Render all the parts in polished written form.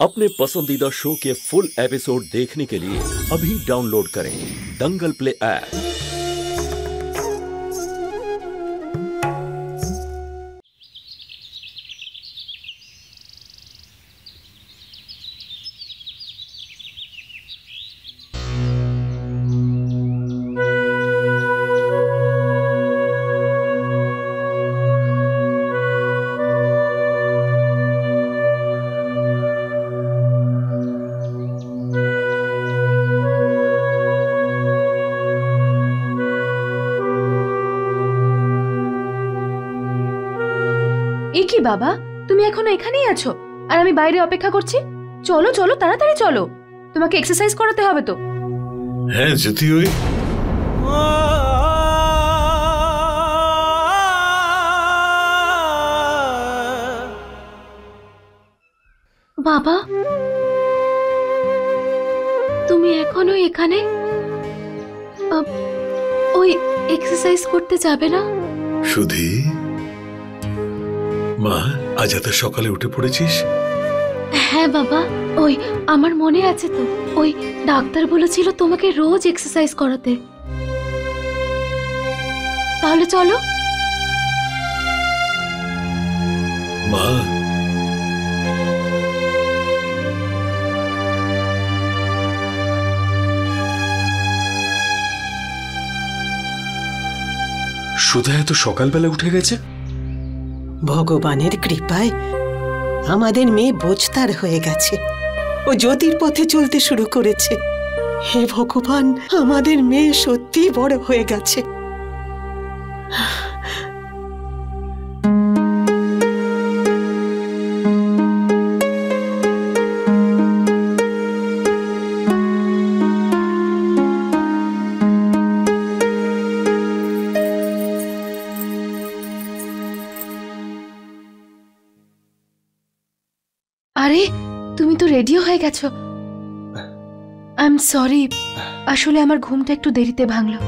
अपने पसंदीदा शो के फुल एपिसोड देखने के लिए अभी डाउनलोड करें दंगल प्ले ऐप। কি বাবা, তুমি এখনো এখানেই আছো আর আমি বাইরে অপেক্ষা করছি? চলো চলো তাড়াতাড়ি চলো, তোমাকে এক্সারসাইজ করাতে হবে তো। হ্যাঁ যেতে হই। বাবা তুমি এখনো এখানে? ওই এক্সারসাইজ করতে যাবে না? সুধী, মা আজ এত সকালে উঠে পড়েছিস? হ্যাঁ বাবা, ওই আমার মনে আছে তো, ওই ডাক্তার বলেছিল তোমাকে রোজ এক্সারসাইজ করাতে। তাহলে চলো। মা সুধা এত সকালবেলা উঠে গেছে? ভগবানের কৃপায় আমাদের মেয়ে বোঝতার হয়ে গেছে, ও জ্যোতির পথে চলতে শুরু করেছে। হে ভগবান, আমাদের মেয়ে সত্যি বড় হয়ে গেছে। আরে তুমি তো রেডিও হয়ে গেছো। আই এম সরি, আসলে আমার ঘুমটা একটু দেরিতে ভাঙলো।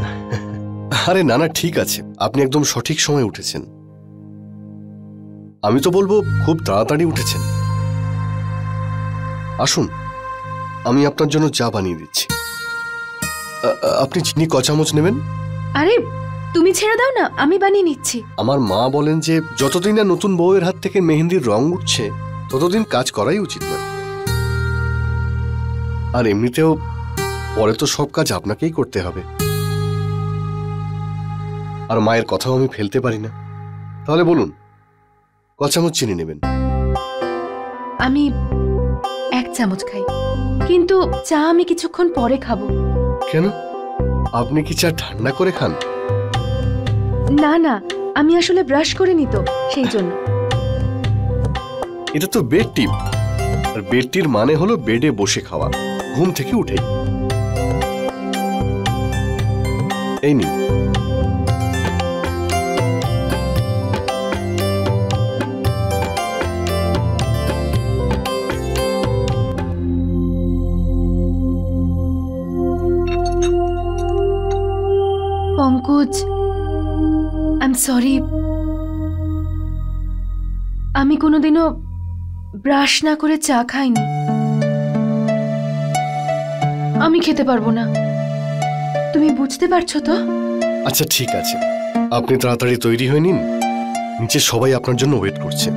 আরে না না, ঠিক আছে, আপনি একদম সঠিক সময় উঠেছেন। আমি তো বলবো খুব তাড়াতাড়ি উঠেছেন। আসুন, আমি আপনার জন্য চা বানিয়ে দিচ্ছি। আপনি চিনি ক চামচ নেবেন? আরে তুমি ছেড়ে দাও না, আমি বানিয়ে নিচ্ছি। আমার মা বলেন যে যতদিন না নতুন বউয়ের হাত থেকে মেহেন্দির রং উঠছে ততদিন কাজ করাই উচিত নয়। আর এমনিতেও পরে তো সব কাজ আপনাকেই করতে হবে, আর মায়ের কথাও আমি ফেলতে পারি না। তাহলে বলুন, ক চামচ চিনি নেবেন? আমি 1 চামচ খাই, কিন্তু চা আমি কিছুক্ষণ পরে খাবো। কেন, আপনি কি চা ঠান্ডা করে খান? না না, আমি আসলে ব্রাশ করে নি তো, সেই জন্য। এটা তো বেড টি, আর বেড টির মানে হলো বেডে বসে খাওয়া, ঘুম থেকে উঠেই। এই নিন। পঙ্কজ, আই এম সরি, আমি কোনোদিনও ব্রাশ না করে চা খাইনি। আমি খেতে পারবো না, তুমি বুঝতে পারছো তো? আচ্ছা ঠিক আছে, আপনি তাড়াতাড়ি তৈরি হয়ে নিন, নিচে সবাই আপনার জন্য ওয়েট করছে।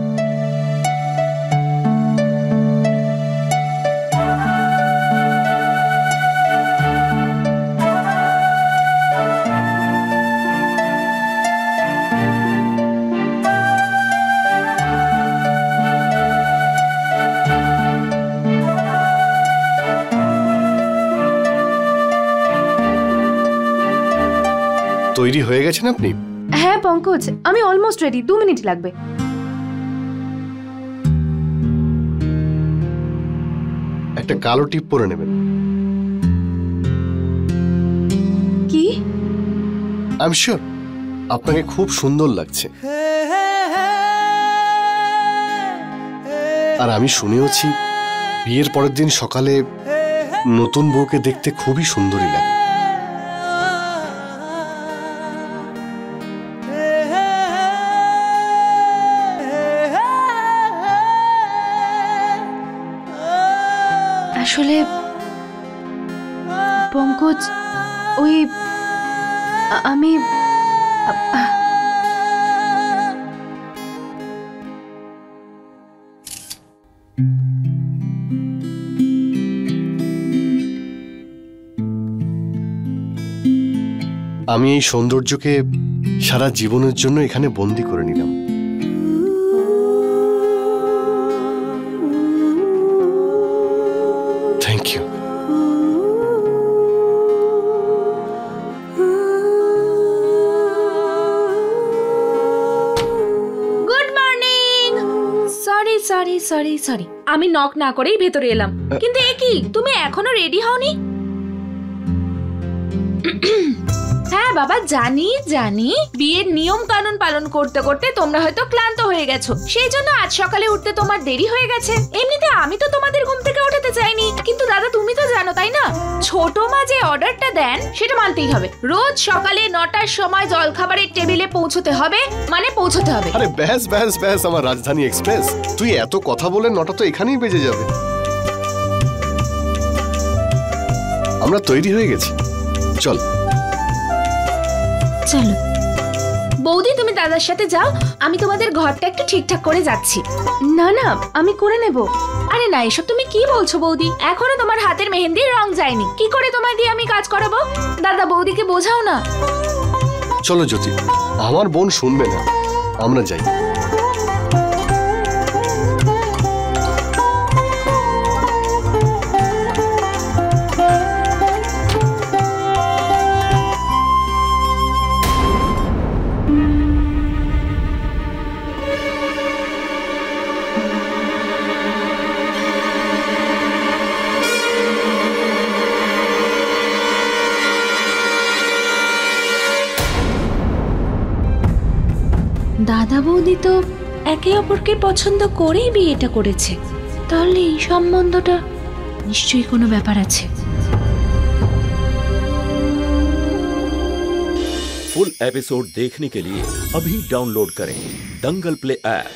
তৈরি হয়ে গেছেন আপনি? হ্যাঁ পঙ্কজ, আমি অলমোস্ট রেডি, 2 মিনিট লাগবে। একটা কালো টিপ পরে নেবেন। কি? আই এম শিওর আপনাকে খুব সুন্দর লাগছে, আর আমি শুনেওছি বিয়ের পরের দিন সকালে নতুন বউকে দেখতে খুবই সুন্দরী লাগে। আসলে পঙ্কজ, ওই আমি আমি এই সৌন্দর্যকে সারা জীবনের জন্য এখানে বন্দি করে নিলাম। Thank you. Good morning. Sorry sorry sorry sorry, আমি নক না করেই ভেতরে এলাম। কিন্তু এ কি, তুমি এখনো রেডি হওনি? হ্যাঁ বাবা, জানি জানি, বিয়ের নিয়ম কানুন পালন করতে করতে তোমরা হয়তো ক্লান্ত হয়ে গেছো, সেই জন্য আজ সকালে উঠতে তোমার দেরি হয়ে গেছে। এমনিতে আমি তো তোমাদের ঘুম থেকে ওঠাতে চাইনি, কিন্তু দাদা তুমি তো জানো তাই না, ছোট মা যে অর্ডারটা দেন সেটা মানতেই হবে। রোজ সকালে 9টার সময় জলখাবারের টেবিলে পৌঁছতে হবে, মানে পৌঁছতে হবে। আরে ব্যাস ব্যাস ব্যাস, আমার রাজধানী এক্সপ্রেস, তুই এত কথা বলে 9টা তো এখানেই বেজে যাবে। আমরা তৈরি হয়ে গেছি, চল। চলো বৌদি, তুমি দাদার সাথে যাও, আমি তোমাদের ঘরটা একটু ঠিকঠাক করে যাচ্ছি। না না, আমি করে নেব। আরে না, এসব তুমি কি বলছো বৌদি, এখনো তোমার হাতের মেহেন্দির রং যায়নি, কি করে তোমায় দিয়ে আমি কাজ করাবো? দাদা বৌদিকে বোঝাও না। চলো জ্যোতি, আমার বোন শুনবে না, আমরা যাই। দাদা বৌদি তো একে অপরকে পছন্দ করেই বিয়েটা করেছে, তাহলে এই সম্বন্ধটা নিশ্চয়ই কোনো ব্যাপার আছে। फुल एपिसोड देखने के लिए अभी डाउनलोड करें दंगल प्ले ऐप।